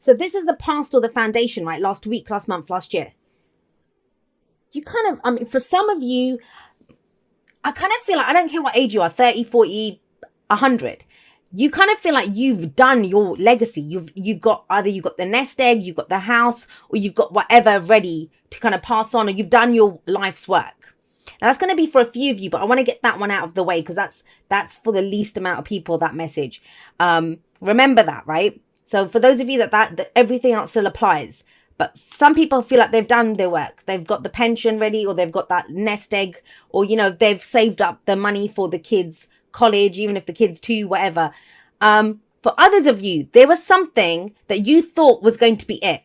So this is the past or the foundation, right? Last week, last month, last year. You kind of, I mean, for some of you, I kind of feel like, I don't care what age you are, 30, 40, 100. You kind of feel like you've done your legacy. You've got, either you've got the nest egg, you've got the house, or you've got whatever ready to kind of pass on, or you've done your life's work. Now that's going to be for a few of you, but I want to get that one out of the way because that's for the least amount of people, that message. Remember that, right? So for those of you that everything else still applies. But some people feel like they've done their work. They've got the pension ready, or they've got that nest egg, or, you know, they've saved up the money for the kids' college, even if the kids too, whatever. For others of you, there was something that you thought was going to be it.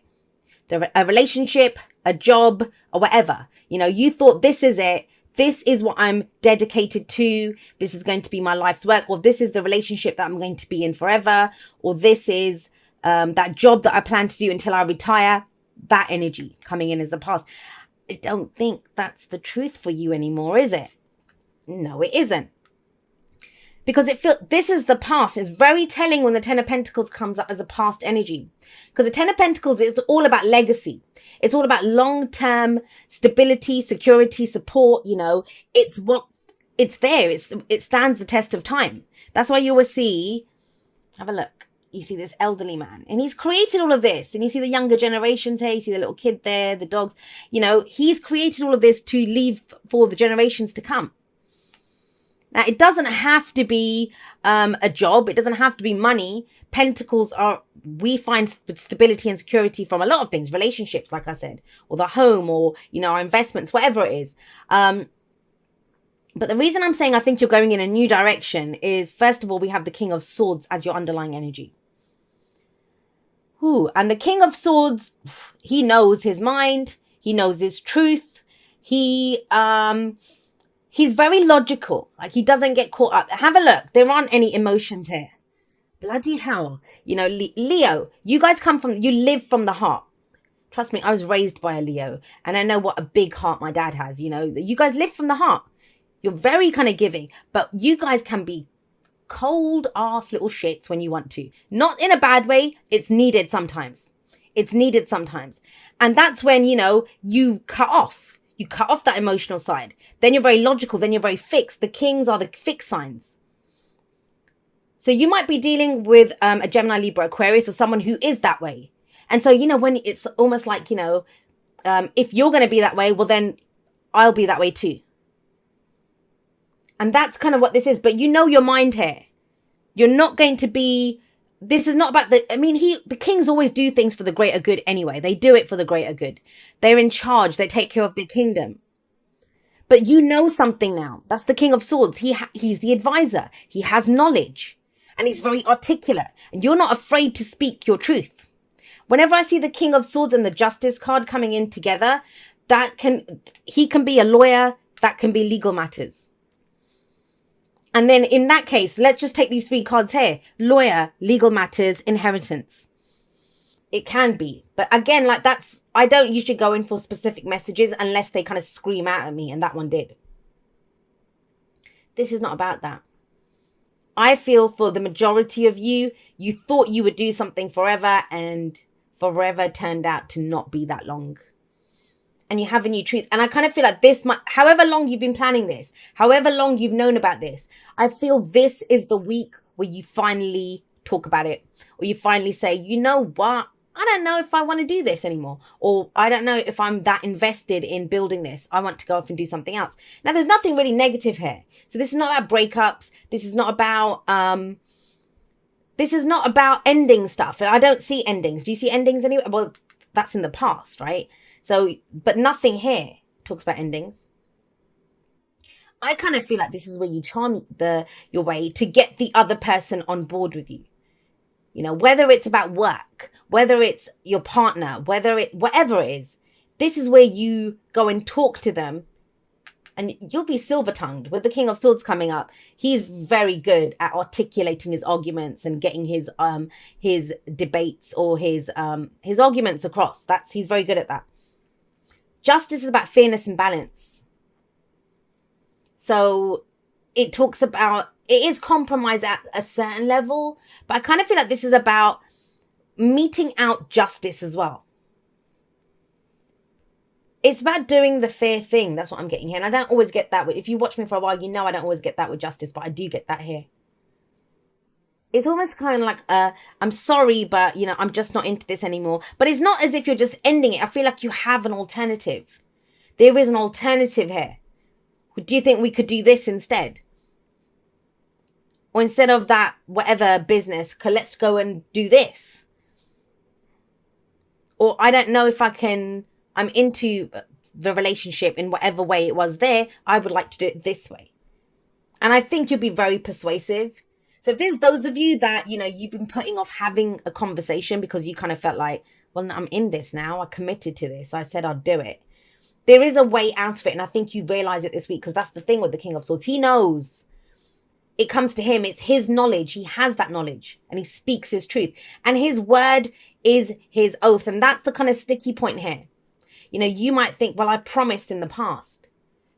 A relationship, a job, or whatever. You know, you thought this is it. This is what I'm dedicated to. This is going to be my life's work, or this is the relationship that I'm going to be in forever, or this is that job that I plan to do until I retire. That energy coming in as the past. I don't think that's the truth for you anymore, is it? No, it isn't. Because this is the past. It's very telling when the Ten of Pentacles comes up as a past energy. Because the Ten of Pentacles is all about legacy. It's all about long-term stability, security, support. You know, it's there. It stands the test of time. That's why you always see, have a look. You see this elderly man, and he's created all of this. And you see the younger generations here. You see the little kid there, the dogs. You know, he's created all of this to leave for the generations to come. Now, it doesn't have to be a job. It doesn't have to be money. Pentacles we find stability and security from a lot of things. Relationships, like I said, or the home, or, you know, our investments, whatever it is. But the reason I'm saying I think you're going in a new direction is, first of all, we have the King of Swords as your underlying energy. Ooh, and the King of Swords, he knows his mind. He knows his truth. He's very logical. Like, he doesn't get caught up. Have a look. There aren't any emotions here. Bloody hell. You know, Leo, you guys you live from the heart. Trust me, I was raised by a Leo, and I know what a big heart my dad has. You know, you guys live from the heart. You're very kind of giving, but you guys can be cold ass little shits when you want to. Not in a bad way. It's needed sometimes. And that's when, you know, you cut off that emotional side. Then you're very logical. Then you're very fixed. The kings are the fixed signs. So you might be dealing with a Gemini, Libra, Aquarius, or someone who is that way. And so, you know, when it's almost like, you know, if you're going to be that way, well, then I'll be that way too. And that's kind of what this is. But you know your mind here. You're not going to be... This is not about the kings always do things for the greater good anyway. They do it for the greater good. They're in charge. They take care of their kingdom. But you know something now. That's the King of Swords. He's the advisor. He has knowledge. And he's very articulate. And you're not afraid to speak your truth. Whenever I see the King of Swords and the Justice card coming in together, he can be a lawyer. That can be legal matters. And then in that case, let's just take these three cards here. Lawyer, legal matters, inheritance. It can be. But again, like I don't usually go in for specific messages unless they kind of scream out at me. And that one did. This is not about that. I feel for the majority of you, you thought you would do something forever, and forever turned out to not be that long. And you have a new truth. And I kind of feel like however long you've been planning this, however long you've known about this, I feel this is the week where you finally talk about it. Or you finally say, you know what? I don't know if I want to do this anymore. Or I don't know if I'm that invested in building this. I want to go off and do something else. Now, there's nothing really negative here. So this is not about breakups. This is not about ending stuff. I don't see endings. Do you see endings anywhere? Well, that's in the past, right? So, but nothing here talks about endings. I kind of feel like this is where you charm your way to get the other person on board with you. You know, whether it's about work, whether it's your partner, whatever it is, this is where you go and talk to them, and you'll be silver-tongued. With the King of Swords coming up, he's very good at articulating his arguments and getting his debates or his arguments across. He's very good at that. Justice is about fairness and balance. So it talks about, it is compromise at a certain level, but I kind of feel like this is about meting out justice as well. It's about doing the fair thing. That's what I'm getting here. And I don't always get that. If you watch me for a while, you know I don't always get that with justice, but I do get that here. It's almost kind of like, I'm sorry, but, you know, I'm just not into this anymore. But it's not as if you're just ending it. I feel like you have an alternative. There is an alternative here. Do you think we could do this instead? Or instead of that, whatever business, let's go and do this. Or I don't know if I'm into the relationship in whatever way it was there. I would like to do it this way. And I think you'll be very persuasive. So if there's those of you that, you know, you've been putting off having a conversation because you kind of felt like, well, I'm in this now. I committed to this. I said I'd do it. There is a way out of it. And I think you realize it this week, because that's the thing with the King of Swords. He knows. It comes to him. It's his knowledge. He has that knowledge and he speaks his truth. And his word is his oath. And that's the kind of sticky point here. You know, you might think, well, I promised in the past.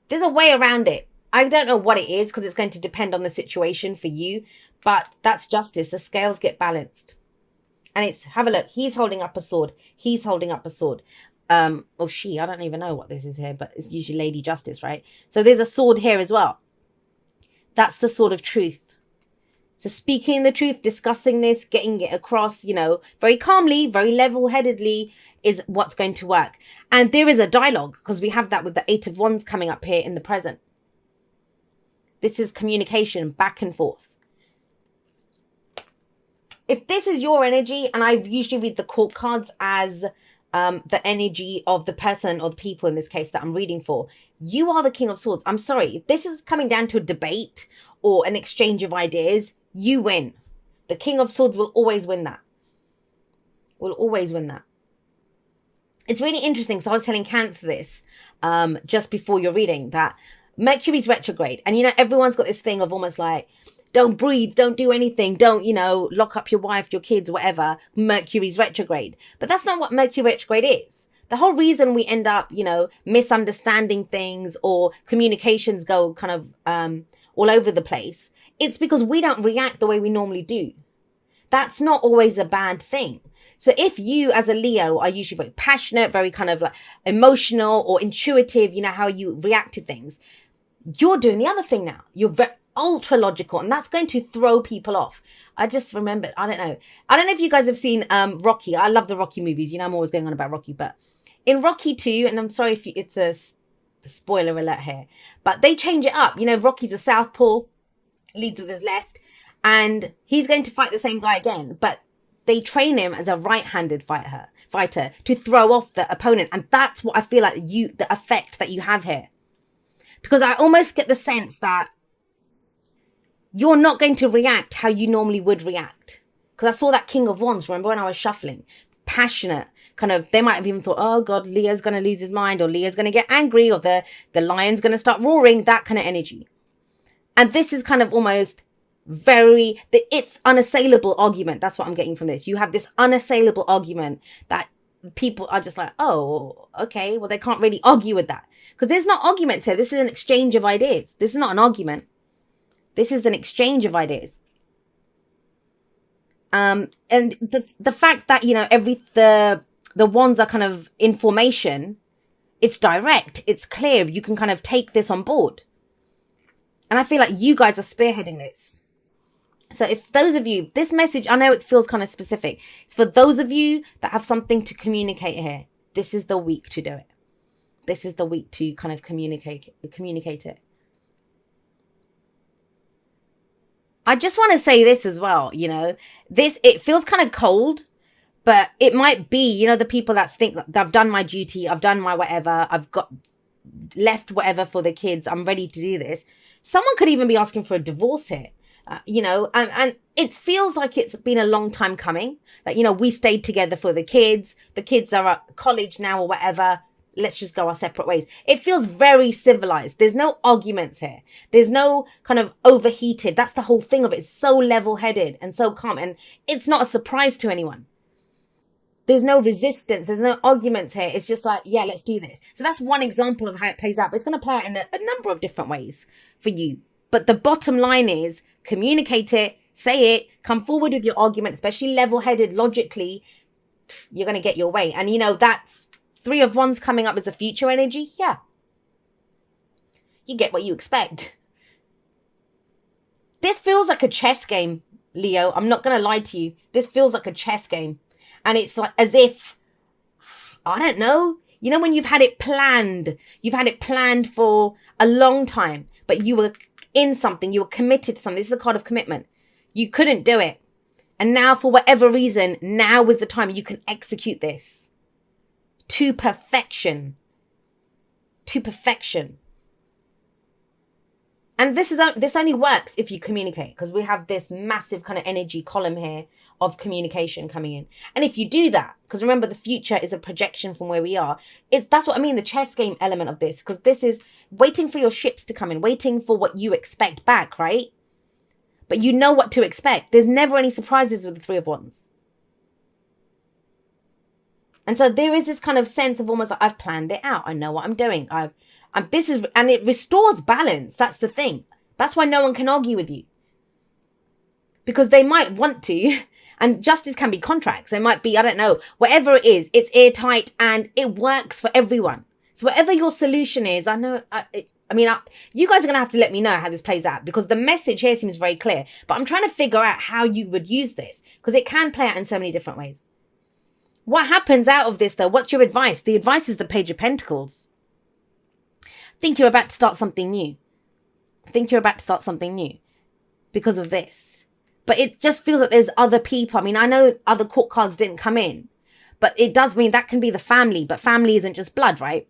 There's a way around it. I don't know what it is, because it's going to depend on the situation for you. But that's justice. The scales get balanced. And it's, have a look. He's holding up a sword. He's holding up a sword. Or she, I don't even know what this is here, but it's usually Lady Justice, right? So there's a sword here as well. That's the sword of truth. So speaking the truth, discussing this, getting it across, you know, very calmly, very level-headedly is what's going to work. And there is a dialogue, because we have that with the Eight of Wands coming up here in the present. This is communication back and forth. If this is your energy, and I usually read the court cards as the energy of the person or the people in this case that I'm reading for, you are the King of Swords. I'm sorry. If this is coming down to a debate or an exchange of ideas, you win. The King of Swords will always win that. Will always win that. It's really interesting. So I was telling Cancer this just before your reading, that Mercury's retrograde. And, you know, everyone's got this thing of almost like, don't breathe, don't do anything, don't, you know, lock up your wife, your kids, whatever. Mercury's retrograde. But that's not what Mercury retrograde is. The whole reason we end up, you know, misunderstanding things or communications go kind of all over the place, it's because we don't react the way we normally do. That's not always a bad thing. So if you as a Leo are usually very passionate, very kind of like emotional or intuitive, you know, how you react to things, you're doing the other thing now. You're very ultra logical, and that's going to throw people off. I just remembered, I don't know if you guys have seen Rocky. I love the Rocky movies. You know, I'm always going on about Rocky, but in Rocky 2, and I'm sorry if it's a spoiler alert here, but they change it up. You know, Rocky's a southpaw, leads with his left, and he's going to fight the same guy again, but they train him as a right-handed fighter to throw off the opponent. And that's what I feel like the effect that you have here. Because I almost get the sense that you're not going to react how you normally would react. Because I saw that King of Wands, remember, when I was shuffling? Passionate. Kind of, they might have even thought, oh God, Leo's going to lose his mind, or Leo's going to get angry, or the lion's going to start roaring, that kind of energy. And this is kind of almost it's unassailable argument. That's what I'm getting from this. You have this unassailable argument that people are just like, oh, okay, well, they can't really argue with that. Because there's not arguments here. This is an exchange of ideas. This is not an argument. This is an exchange of ideas. And the fact that, you know, the wands are kind of information, it's direct, it's clear. You can kind of take this on board. And I feel like you guys are spearheading this. So if those of you, this message, I know it feels kind of specific. It's for those of you that have something to communicate here. This is the week to do it. This is the week to kind of communicate it. I just want to say this as well, you know, it feels kind of cold, but it might be, you know, the people that think that I've done my duty, I've done my whatever, I've got left whatever for the kids, I'm ready to do this. Someone could even be asking for a divorce here. You know, and it feels like it's been a long time coming. Like, you know, we stayed together for the kids are at college now or whatever. Let's just go our separate ways. It feels very civilized. There's no arguments here. There's no kind of overheated. That's the whole thing of it. It's so level-headed and so calm. And it's not a surprise to anyone. There's no resistance. There's no arguments here. It's just like, yeah, let's do this. So that's one example of how it plays out. But it's going to play out in a number of different ways for you. But the bottom line is communicate it, Say it, come forward with your argument, especially level-headed, logically, you're going to get your way. And, you know, that's Three of Wands coming up as a future energy. Yeah. You get what you expect. This feels like a chess game, Leo. I'm not going to lie to you. This feels like a chess game. And it's like as if, I don't know, you know, when you've had it planned for a long time, but you were in something, you were committed to something. This is a card of commitment. You couldn't do it. And now, for whatever reason, now is the time you can execute this to perfection. To perfection. And this only works if you communicate, because we have this massive kind of energy column here of communication coming in. And if you do that, because remember, the future is a projection from where we are. That's what I mean, the chess game element of this, because this is waiting for your ships to come in, waiting for what you expect back, right? But you know what to expect. There's never any surprises with the Three of Wands. And so there is this kind of sense of almost like, I've planned it out. I know what I'm doing. And it restores balance. That's the thing. That's why no one can argue with you. Because they might want to, and justice can be contracts. They might be, I don't know, whatever it is, it's airtight and it works for everyone. So whatever your solution is, I know, you guys are going to have to let me know how this plays out, because the message here seems very clear, but I'm trying to figure out how you would use this, because it can play out in so many different ways. What happens out of this though? What's your advice? The advice is the Page of Pentacles. Think you're about to start something new. Because of this. But it just feels like there's other people. I mean, I know other court cards didn't come in, but it does mean that can be the family, but family isn't just blood, right?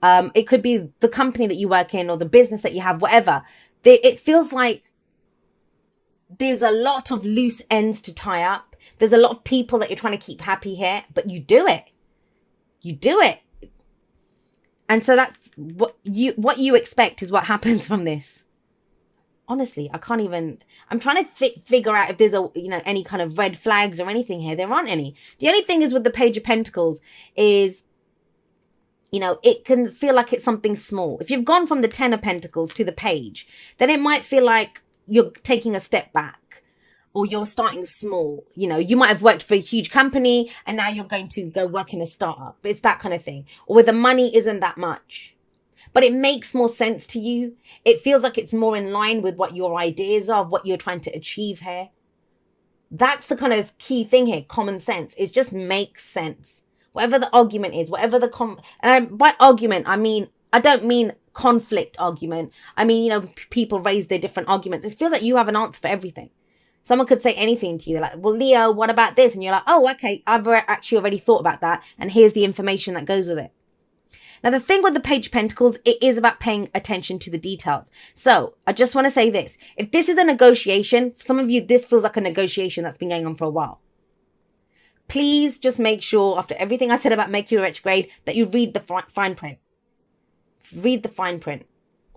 It could be the company that you work in or the business that you have, whatever. It feels like there's a lot of loose ends to tie up. There's a lot of people that you're trying to keep happy here, but you do it. And so that's what you expect is what happens from this. Honestly, I can't even, I'm trying to figure out if there's any kind of red flags or anything here. There aren't any. The only thing is with the Page of Pentacles is, it can feel like it's something small. If you've gone from the Ten of Pentacles to the Page, then it might feel like you're taking a step back or you're starting small. You might have worked for a huge company and now you're going to go work in a startup. It's that kind of thing. Or where the money isn't that much, but it makes more sense to you. It feels like it's more in line with what your ideas are, of what you're trying to achieve here. That's the kind of key thing here. Common sense. It just makes sense. Whatever the argument is, whatever by argument, I don't mean conflict argument. I mean, people raise their different arguments. It feels like you have an answer for everything. Someone could say anything to you. They're like, well, Leo, what about this? And you're like, oh, okay, I've actually already thought about that. And here's the information that goes with it. Now, the thing with the Page of Pentacles, it is about paying attention to the details. So I just want to say this. If this is a negotiation, for some of you, this feels like a negotiation that's been going on for a while. Please just make sure, after everything I said about Mercury retrograde, that you read the fine print. Read the fine print.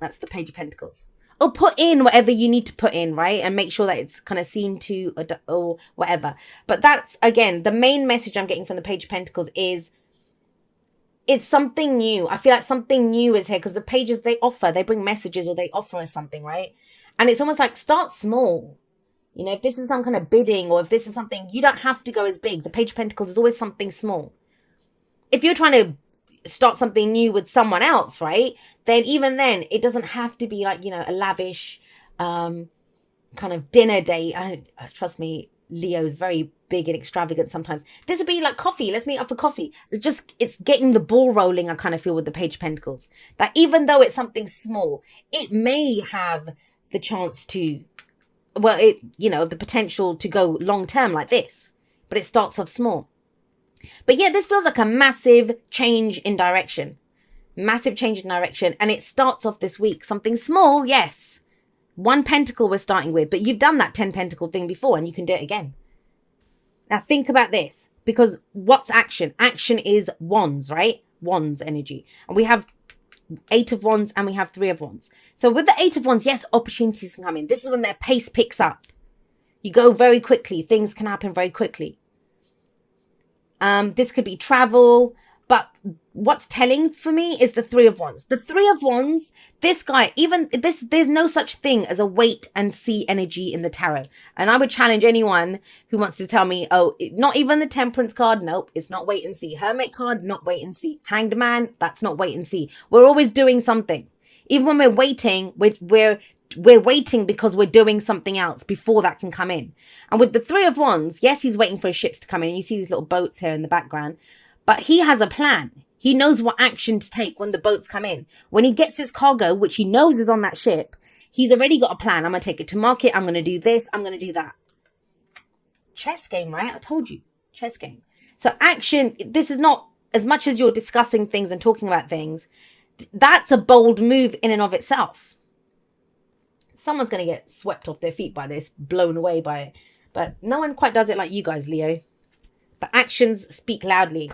That's the Page of Pentacles. Or put in whatever you need to put in, right? And make sure that it's kind of seen to or whatever. But that's, again, the main message I'm getting from the Page of Pentacles is it's something new. I feel like something new is here because the pages they bring messages or they offer us something, right? And it's almost like start small. If this is some kind of bidding or if this is something, you don't have to go as big. The Page of Pentacles is always something small. If you're trying to start something new with someone else, right? Then even then, it doesn't have to be like, a lavish kind of dinner date. Trust me, Leo's very big and extravagant sometimes. This would be like coffee. Let's meet up for coffee. It's getting the ball rolling, I kind of feel, with the Page of Pentacles. That even though it's something small, it may have the chance to, the potential to go long term like this. But it starts off small. But yeah, this feels like a massive change in direction. Massive change in direction. And it starts off this week. Something small, yes. 1 pentacle we're starting with. But you've done that 10 pentacle thing before and you can do it again. Now think about this. Because what's action? Action is wands, right? Wands energy. And we have 8 of Wands and we have 3 of Wands. So with the 8 of Wands, yes, opportunities can come in. This is when their pace picks up. You go very quickly. Things can happen very quickly. This could be travel. But what's telling for me is the Three of Wands. The Three of Wands, this guy, even this, there's no such thing as a wait and see energy in the tarot. And I would challenge anyone who wants to tell me, oh, not even the Temperance card. Nope, it's not wait and see. Hermit card, not wait and see. Hanged Man, that's not wait and see. We're always doing something. Even when we're waiting, we're waiting because we're doing something else before that can come in. And with the Three of Wands, yes, he's waiting for his ships to come in. You see these little boats here in the background. But he has a plan. He knows what action to take when the boats come in. When he gets his cargo, which he knows is on that ship, he's already got a plan. I'm going to take it to market. I'm going to do this. I'm going to do that. Chess game, right? I told you. Chess game. So action, this is not, as much as you're discussing things and talking about things, that's a bold move in and of itself. Someone's going to get swept off their feet by this, blown away by it. But no one quite does it like you guys, Leo. But actions speak loudly.